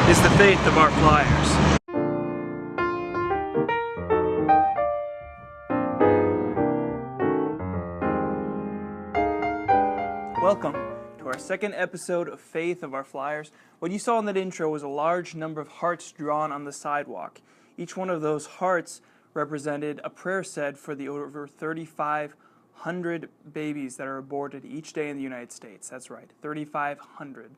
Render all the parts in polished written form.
is the faith of our Flyers. Welcome to our second episode of Faith of Our Flyers. What you saw in that intro was a large number of hearts drawn on the sidewalk. Each one of those hearts represented a prayer said for the over 3,500 babies that are aborted each day in the United States. That's right, 3,500.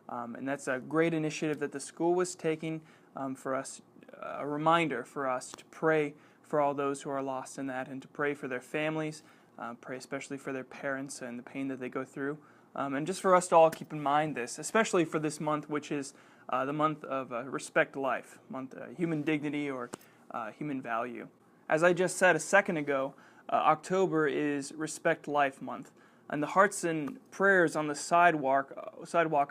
And that's a great initiative that the school was taking for us, a reminder for us to pray for all those who are lost in that and to pray for their families, pray especially for their parents and the pain that they go through. And just for us to all keep in mind this, especially for this month, which is the month of Respect Life, month human dignity or human value. As I just said a second ago, October is Respect Life Month. And the hearts and prayers on the sidewalk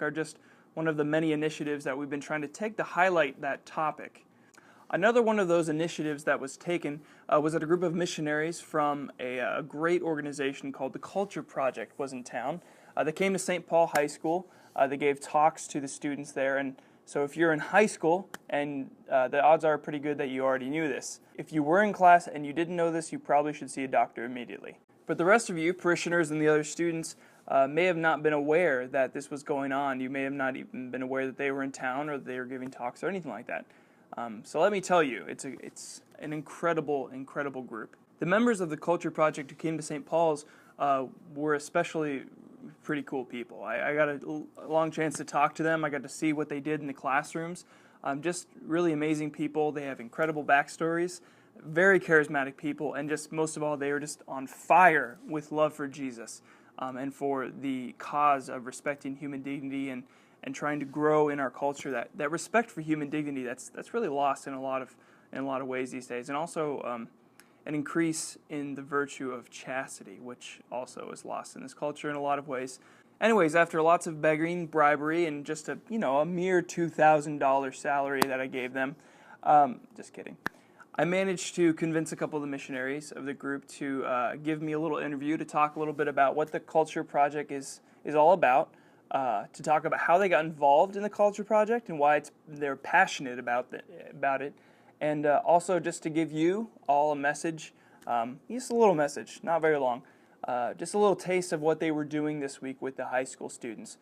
are just one of the many initiatives that we've been trying to take to highlight that topic. Another one of those initiatives that was taken was that a group of missionaries from a great organization called the Culture Project was in town. They came to St. Paul High School. They gave talks to the students there. And so if you're in high school, and the odds are pretty good that you already knew this. If you were in class and you didn't know this, you probably should see a doctor immediately. But the rest of you, parishioners and the other students, may have not been aware that this was going on. You may have not even been aware that they were in town or that they were giving talks or anything like that. So let me tell you, it's an incredible, incredible group. The members of the Culture Project who came to St. Paul's were especially pretty cool people. I got a long chance to talk to them. I got to see what they did in the classrooms. Just really amazing people. They have incredible backstories. Very charismatic people, and just most of all, they are just on fire with love for Jesus and for the cause of respecting human dignity and trying to grow in our culture that respect for human dignity that's really lost in a lot of ways these days, and also an increase in the virtue of chastity, which also is lost in this culture in a lot of ways. Anyways, after lots of begging, bribery, and just a mere $2,000 salary that I gave them, just kidding. I managed to convince a couple of the missionaries of the group to give me a little interview to talk a little bit about what the Culture Project is all about, to talk about how they got involved in the Culture Project and why they're passionate about it, and also just to give you all a message, just a little message, not very long, just a little taste of what they were doing this week with the high school students.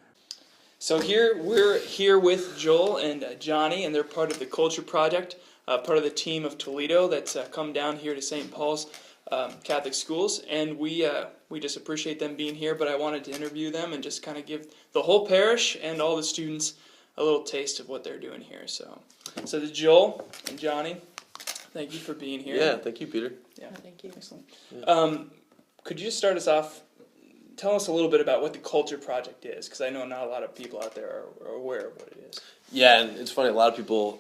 So we're here with Joel and Johnny, and they're part of the Culture Project. Part of the team of Toledo that's come down here to St. Paul's Catholic Schools, and we just appreciate them being here, but I wanted to interview them and just kind of give the whole parish and all the students a little taste of what they're doing here. So to Joel and Johnny, thank you for being here. Yeah, thank you, Peter. Yeah, thank you. Excellent. Yeah. Could you just start us off, tell us a little bit about what the Culture Project is, because I know not a lot of people out there are aware of what it is. Yeah, and it's funny, a lot of people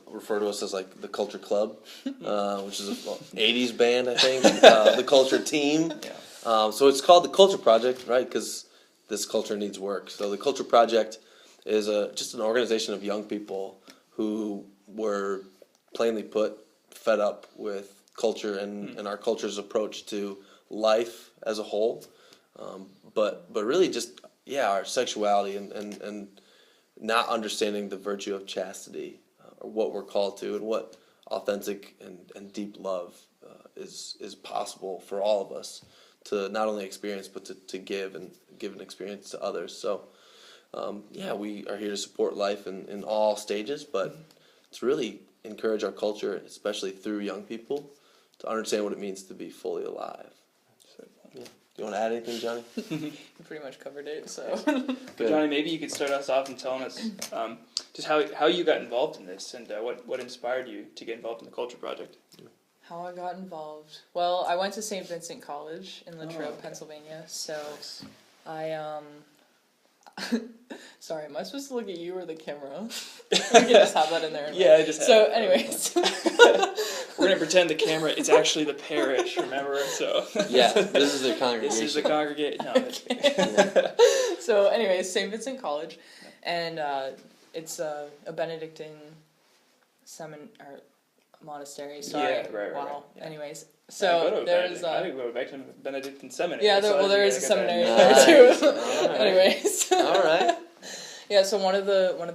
refer to us as like the Culture Club, which is an 80s band, I think, the Culture Team. Yeah. So it's called the Culture Project, right, because this culture needs work. So the Culture Project is just an organization of young people who were, plainly put, fed up with culture and our culture's approach to life as a whole, but really just, our sexuality and not understanding the virtue of chastity, or what we're called to, and what authentic and deep love is possible for all of us to not only experience, but to give an experience to others. So, we are here to support life in all stages, but to really encourage our culture, especially through young people, to understand what it means to be fully alive. Yeah. Do you want to add anything, Johnny? You pretty much covered it, so. Johnny, maybe you could start us off and telling us just how you got involved in this and what inspired you to get involved in the Culture Project. How I got involved. Well, I went to St. Vincent College in Latrobe, Pennsylvania, so I, sorry, am I supposed to look at you or the camera? We can just have that in there. Yeah, I just have So, it. anyways. We're going to pretend the camera, it's actually the parish, remember? So Yeah, this is the congregation. This is the congregation. No, that's me. So, anyways, St. Vincent College, and it's a Benedictine monastery. Sorry. Yeah, right. Wow. Yeah. Anyways, so there's. I think we go back to Benedictine Seminary. Yeah, so there is a seminary Nice. there too. All right. Anyways. All right. Yeah, so one of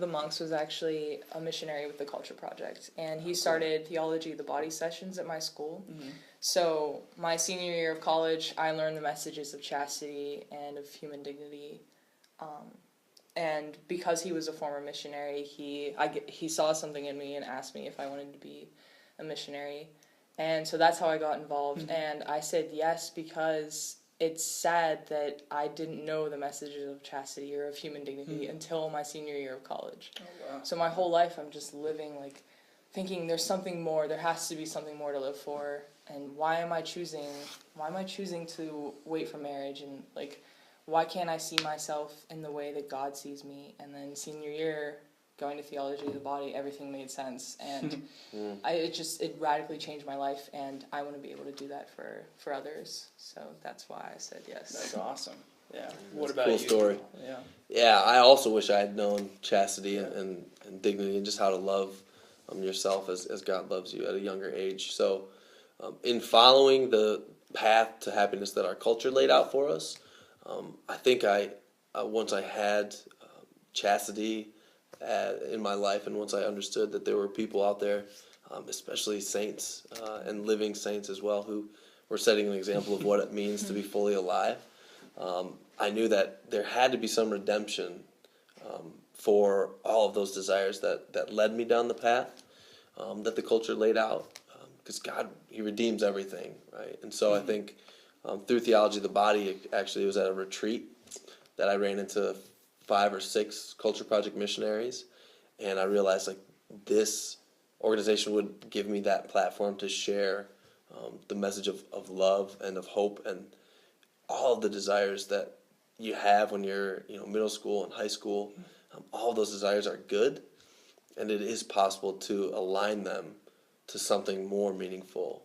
the monks was actually a missionary with the Culture Project, and he started Theology of the Body sessions at my school. Mm-hmm. So my senior year of college, I learned the messages of chastity and of human dignity. And because he was a former missionary, he saw something in me and asked me if I wanted to be a missionary. And so that's how I got involved. Mm-hmm. And I said yes because it's sad that I didn't know the messages of chastity or of human dignity until my senior year of college. Oh, wow. So my whole life I'm just living thinking there's something more, there has to be something more to live for. And why am I choosing to wait for marriage, and why can't I see myself in the way that God sees me? And then senior year, going to Theology of the Body, everything made sense, and it radically changed my life, and I want to be able to do that for others. So that's why I said yes. That's awesome. Yeah. What about you? Cool story. Yeah. Yeah, I also wish I had known chastity and dignity and just how to love yourself as God loves you at a younger age. So in following the path to happiness that our culture laid out for us, I think once I had chastity in my life, and once I understood that there were people out there, especially saints and living saints as well, who were setting an example of what it means to be fully alive, I knew that there had to be some redemption for all of those desires that led me down the path that the culture laid out, because God, He redeems everything, right? And so I think through Theology of the Body, it was at a retreat that I ran into 5 or 6 Culture Project missionaries, and I realized this organization would give me that platform to share the message of love and of hope and all of the desires that you have when you're middle school and high school. All of those desires are good, and it is possible to align them to something more meaningful.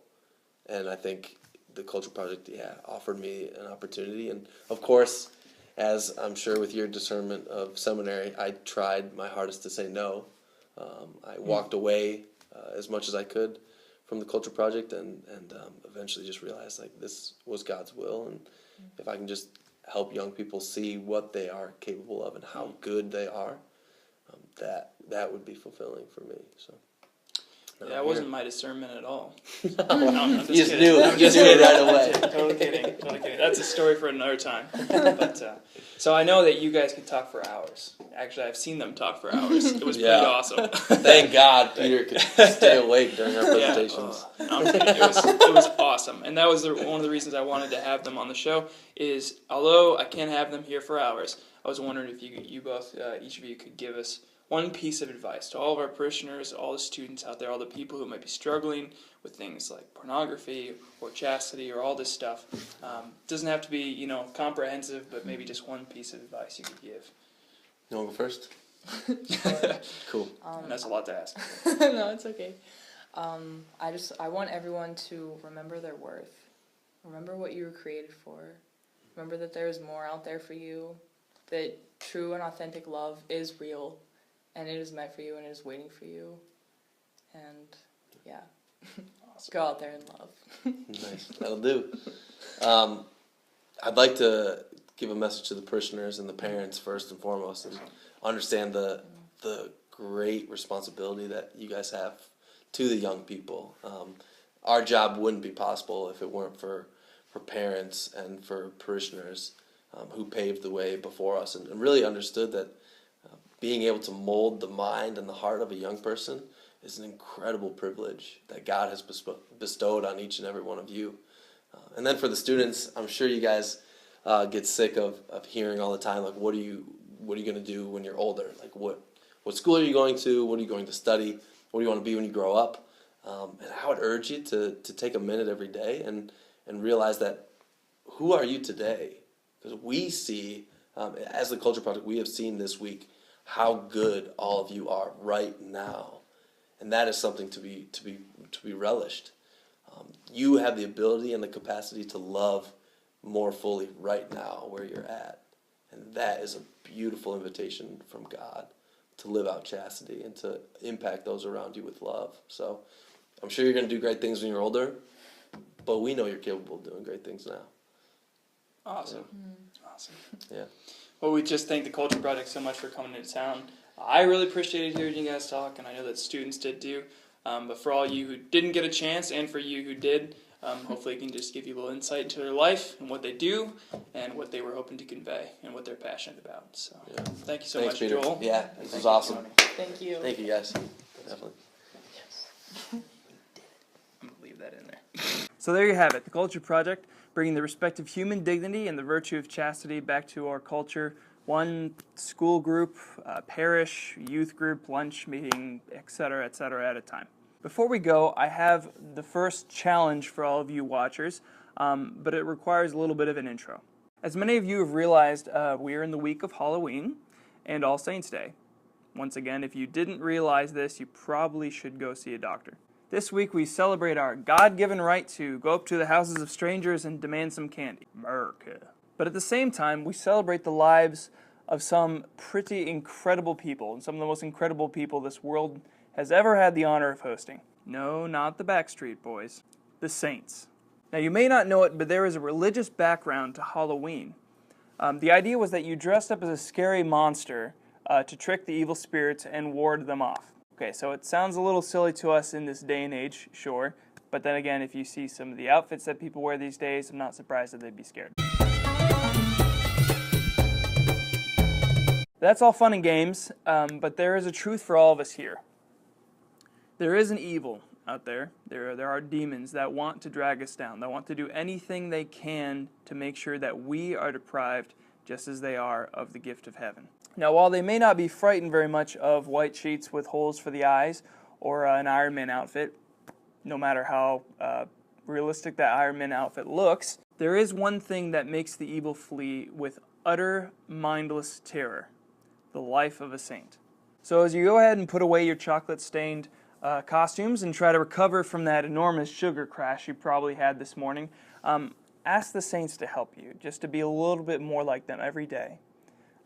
And I think the Culture Project, offered me an opportunity. And of course, as I'm sure with your discernment of seminary, I tried my hardest to say no. I walked away as much as I could from the Culture Project, and eventually just realized this was God's will, and if I can just help young people see what they are capable of and how good they are, that would be fulfilling for me. So. That wasn't my discernment at all. No, I'm just kidding. Knew it right away. Totally kidding. That's a story for another time. But so I know that you guys could talk for hours. Actually, I've seen them talk for hours. It was pretty awesome. Thank God Peter could stay awake during our presentations. I'm kidding. It was awesome, and that was one of the reasons I wanted to have them on the show. Is although I can't have them here for hours, I was wondering if you both, each of you, could give us one piece of advice to all of our parishioners, all the students out there, all the people who might be struggling with things like pornography or chastity or all this stuff. Doesn't have to be, comprehensive, but maybe just one piece of advice you could give. You want to go first? Cool. That's a lot to ask. No, it's okay. I want everyone to remember their worth. Remember what you were created for. Remember that there is more out there for you. That true and authentic love is real. And it is meant for you, and it is waiting for you. And, awesome. Go out there and love. Nice. That'll do. I'd like to give a message to the parishioners and the parents first and foremost, and understand the great responsibility that you guys have to the young people. Our job wouldn't be possible if it weren't for parents and for parishioners who paved the way before us and really understood that being able to mold the mind and the heart of a young person is an incredible privilege that God has bestowed on each and every one of you. And then for the students, I'm sure you guys get sick of hearing all the time, what are you going to do when you're older? What school are you going to? What are you going to study? What do you want to be when you grow up? And I would urge you to take a minute every day and realize that who are you today? Because we see, as the Culture Project, we have seen this week how good all of you are right now, and that is something to be relished. You have the ability and the capacity to love more fully right now where you're at, and that is a beautiful invitation from God to live out chastity and to impact those around you with love. So I'm sure you're going to do great things when you're older, but we know you're capable of doing great things now. Awesome. awesome. Yeah. Well, we just thank the Culture Project so much for coming into town. I really appreciated hearing you guys talk, and I know that students did too. But for all you who didn't get a chance, and for you who did, hopefully it can just give you a little insight into their life and what they do, and what they were hoping to convey, and what they're passionate about. So, thank you so Thanks, much, Peter. Joel. Yeah, And this thank was you, awesome. Tony. Thank you. Thank you, guys. Definitely. I'm going to leave that in there. So there you have it, the Culture Project, bringing the respect of human dignity and the virtue of chastity back to our culture. One school group, parish, youth group, lunch meeting, etc., at a time. Before we go, I have the first challenge for all of you watchers, but it requires a little bit of an intro. As many of you have realized, we are in the week of Halloween and All Saints' Day. Once again, if you didn't realize this, you probably should go see a doctor. This week we celebrate our God-given right to go up to the houses of strangers and demand some candy. America. But at the same time, we celebrate the lives of some pretty incredible people, and some of the most incredible people this world has ever had the honor of hosting. No, not the Backstreet Boys. The Saints. Now, you may not know it, but there is a religious background to Halloween. The idea was that you dressed up as a scary monster to trick the evil spirits and ward them off. Okay, so it sounds a little silly to us in this day and age, sure, but then again, if you see some of the outfits that people wear these days, I'm not surprised that they'd be scared. That's all fun and games, but there is a truth for all of us here. There is an evil out there. There are demons that want to drag us down, that want to do anything they can to make sure that we are deprived, just as they are, of the gift of heaven. Now, while they may not be frightened very much of white sheets with holes for the eyes or an Iron Man outfit, no matter how realistic that Iron Man outfit looks, there is one thing that makes the evil flee with utter mindless terror: the life of a saint. So as you go ahead and put away your chocolate-stained costumes and try to recover from that enormous sugar crash you probably had this morning, ask the saints to help you, just to be a little bit more like them every day.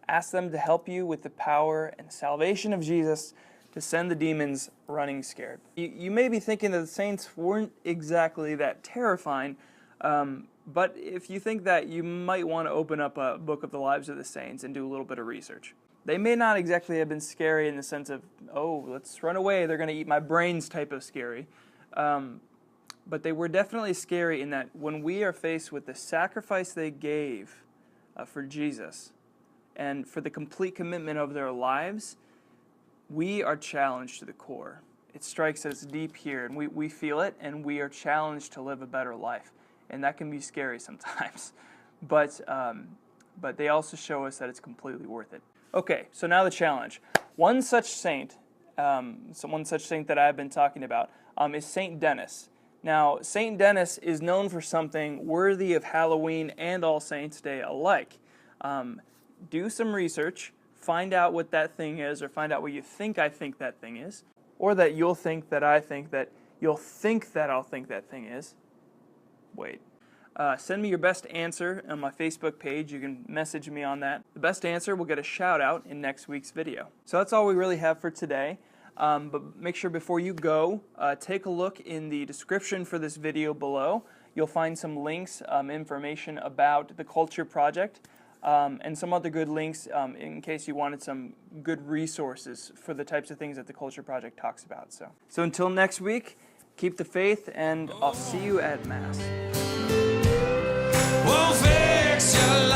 Ask them to help you with the power and salvation of Jesus to send the demons running scared. You may be thinking that the saints weren't exactly that terrifying, but if you think that, you might want to open up a book of the lives of the saints and do a little bit of research. They may not exactly have been scary in the sense of, oh, let's run away, they're going to eat my brains type of scary. But they were definitely scary in that when we are faced with the sacrifice they gave for Jesus and for the complete commitment of their lives, we are challenged to the core. It strikes us deep here, and we feel it, and we are challenged to live a better life. And that can be scary sometimes. But they also show us that it's completely worth it. Okay, so now the challenge. One such saint that I've been talking about is Saint Denis. Now, Saint Denis is known for something worthy of Halloween and All Saints' Day alike. Do some research, find out what that thing is, or find out what you think I think that thing is, or that you'll think that I think that you'll think that I'll think that thing is. Wait. Send me your best answer on my Facebook page. You can message me on that. The best answer will get a shout out in next week's video. So that's all we really have for today. But make sure before you go, take a look in the description for this video below. You'll find some links, information about the Culture Project, and some other good links in case you wanted some good resources for the types of things that the Culture Project talks about. So until next week, keep the faith, and I'll see you at Mass. We'll fix your life.